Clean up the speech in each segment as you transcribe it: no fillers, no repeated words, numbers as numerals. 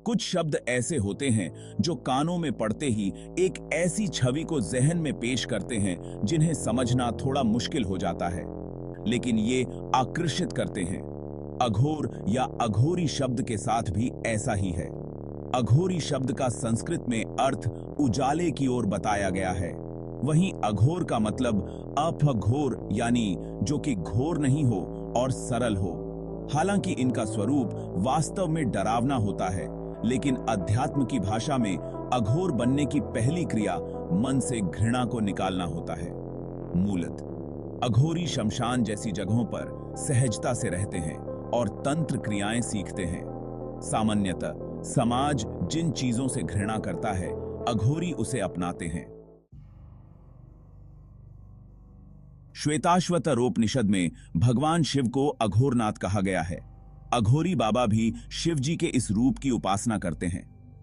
कुछ शब्द ऐसे होते हैं जो कानों में पड़ते ही एक ऐसी छवि को जहन में पेश करते हैं जिन्हें समझना थोड़ा मुश्किल हो जाता है, लेकिन ये आकर्षित करते हैं। अघोर या अघोरी शब्द के साथ भी ऐसा ही है। अघोरी शब्द का संस्कृत में अर्थ उजाले की ओर बताया गया है। वहीं अघोर का मतलब अपघोर यानी जो कि घोर नहीं हो और सरल हो। हालांकि इनका स्वरूप वास्तव में डरावना होता है, लेकिन अध्यात्म की भाषा में अघोर बनने की पहली क्रिया मन से घृणा को निकालना होता है। मूलत अघोरी शमशान जैसी जगहों पर सहजता से रहते हैं और तंत्र क्रियाएं सीखते हैं। सामान्यतः समाज जिन चीजों से घृणा करता है, अघोरी उसे अपनाते हैं। श्वेताश्वतरोपनिषद में भगवान शिव को अघोरनाथ कहा गया है। अघोरी बाबा भी शिव जी के इस रूप की उपासना करते हैं।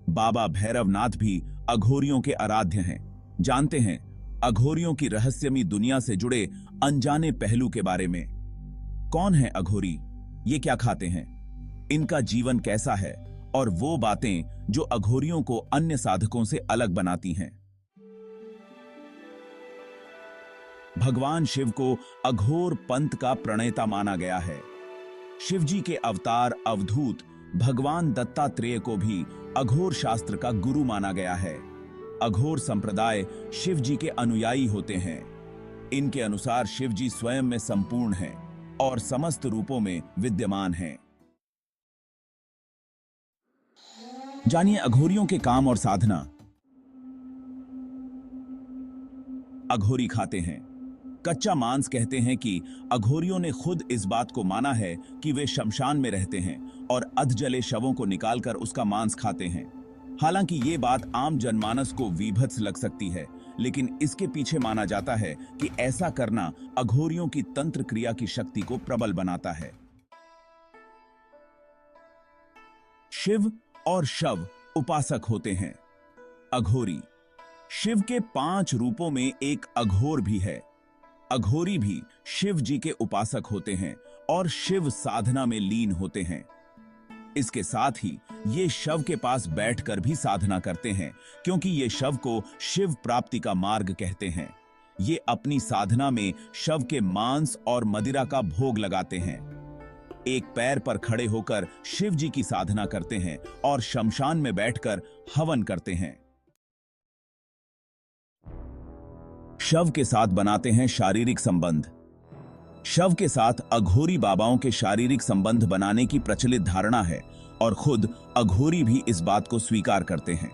बाबा भैरवनाथ भी अघोरियों के आराध्य हैं। जानते हैं अघोरियों की रहस्यमयी दुनिया से जुड़े अनजाने पहलू के बारे में। कौन है अघोरी? ये क्या खाते हैं? इनका जीवन कैसा है? और वो बातें जो अघोरियों को अन्य साधकों से अलग बनाती हैं। भगवान शिव को अघोर पंथ का प्रणेता माना गया है। शिव जी के अवतार अवधूत भगवान दत्तात्रेय को भी अघोर शास्त्र का गुरु माना गया है। अघोर संप्रदाय शिव जी के अनुयायी होते हैं। इनके अनुसार शिव जी स्वयं में संपूर्ण हैं और समस्त रूपों में विद्यमान हैं। जानिए अघोरियों के काम और साधना। अघोरी खाते हैं कच्चा मांस। कहते हैं कि अघोरियों ने खुद इस बात को माना है कि वे शमशान में रहते हैं और अधजले शवों को निकालकर उसका मांस खाते हैं। हालांकि ये बात आम जनमानस को विभत्स लग सकती है, लेकिन इसके पीछे माना जाता है कि ऐसा करना अघोरियों की तंत्र क्रिया की शक्ति को प्रबल बनाता है। शिव और शव उपासक होते हैं। अघोरी शिव के 5 रूपों में एक अघोर भी है। अघोरी भी शिव जी के उपासक होते हैं और शिव साधना में लीन होते हैं। इसके साथ ही ये शव के पास बैठकर भी साधना करते हैं, क्योंकि ये शव को शिव प्राप्ति का मार्ग कहते हैं। ये अपनी साधना में शव के मांस और मदिरा का भोग लगाते हैं। एक पैर पर खड़े होकर शिव जी की साधना करते हैं और शमशान में बैठकर हवन करते हैं। शव के साथ बनाते हैं शारीरिक संबंध। शव के साथ अघोरी बाबाओं के शारीरिक संबंध बनाने की प्रचलित धारणा है और खुद अघोरी भी इस बात को स्वीकार करते हैं।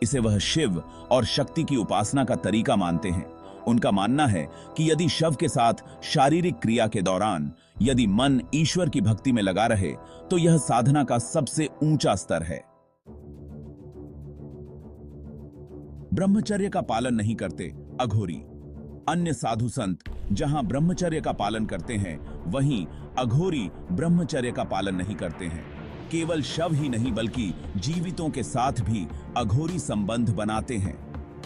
इसे वह शिव और शक्ति की उपासना का तरीका मानते हैं। उनका मानना है कि यदि शव के साथ शारीरिक क्रिया के दौरान यदि मन ईश्वर की भक्ति में लगा रहे तो यह साधना का सबसे ऊंचा स्तर है। ब्रह्मचर्य का पालन नहीं करते अघोरी। अन्य साधु संत जहां ब्रह्मचर्य का पालन करते हैं, वहीं अघोरी ब्रह्मचर्य का पालन नहीं करते हैं। केवल शव ही नहीं बल्कि जीवितों के साथ भी अघोरी संबंध बनाते हैं।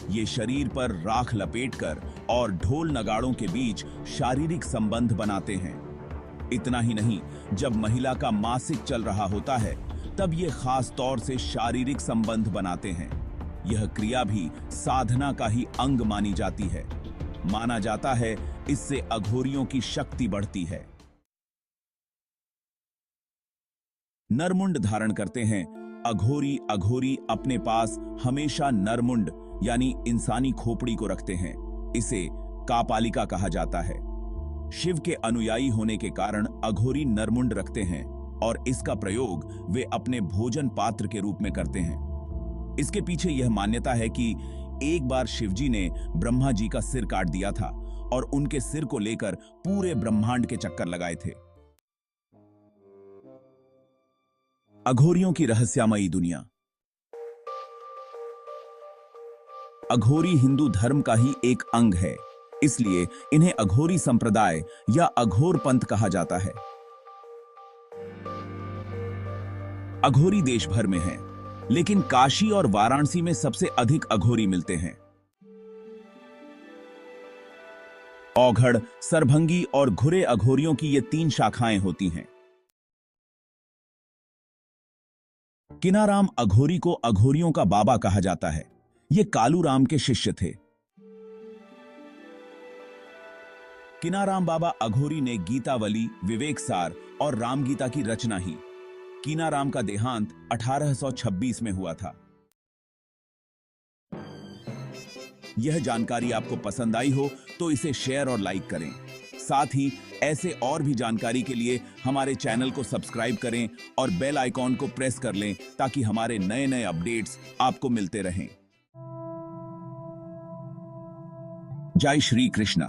ये शरीर पर राख लपेटकर और ढोल नगाड़ों के बीच शारीरिक संबंध बनाते हैं। इतना ही नहीं, जब महिला का मासिक चल रहा होता है तब ये खास तौर से शारीरिक संबंध बनाते हैं। यह क्रिया भी साधना का ही अंग मानी जाती है। माना जाता है इससे अघोरियों की शक्ति बढ़ती है। नरमुंड धारण करते हैं अघोरी अपने पास हमेशा नरमुंड यानी इंसानी खोपड़ी को रखते हैं। इसे कापालिका कहा जाता है। शिव के अनुयायी होने के कारण अघोरी नरमुंड रखते हैं और इसका प्रयोग वे अपने भोजन पात्र के रूप में करते हैं। इसके पीछे यह मान्यता है कि एक बार शिवजी ने ब्रह्मा जी का सिर काट दिया था और उनके सिर को लेकर पूरे ब्रह्मांड के चक्कर लगाए थे। अघोरियों की रहस्यमयी दुनिया। अघोरी हिंदू धर्म का ही एक अंग है, इसलिए इन्हें अघोरी संप्रदाय या अघोर पंथ कहा जाता है। अघोरी देश भर में हैं, लेकिन काशी और वाराणसी में सबसे अधिक अघोरी मिलते हैं। औघड़, सरभंगी और घुरे अघोरियों की ये 3 शाखाएं होती हैं। किनाराम अघोरी को अघोरियों का बाबा कहा जाता है। ये कालूराम के शिष्य थे। किनाराम बाबा अघोरी ने गीतावली, विवेक सार और रामगीता की रचना ही। कीनाराम का देहांत 1826 में हुआ था। यह जानकारी आपको पसंद आई हो तो इसे शेयर और लाइक करें। साथ ही ऐसे और भी जानकारी के लिए हमारे चैनल को सब्सक्राइब करें और बेल आइकॉन को प्रेस कर लें ताकि हमारे नए नए अपडेट्स आपको मिलते रहें। जय श्री कृष्ण।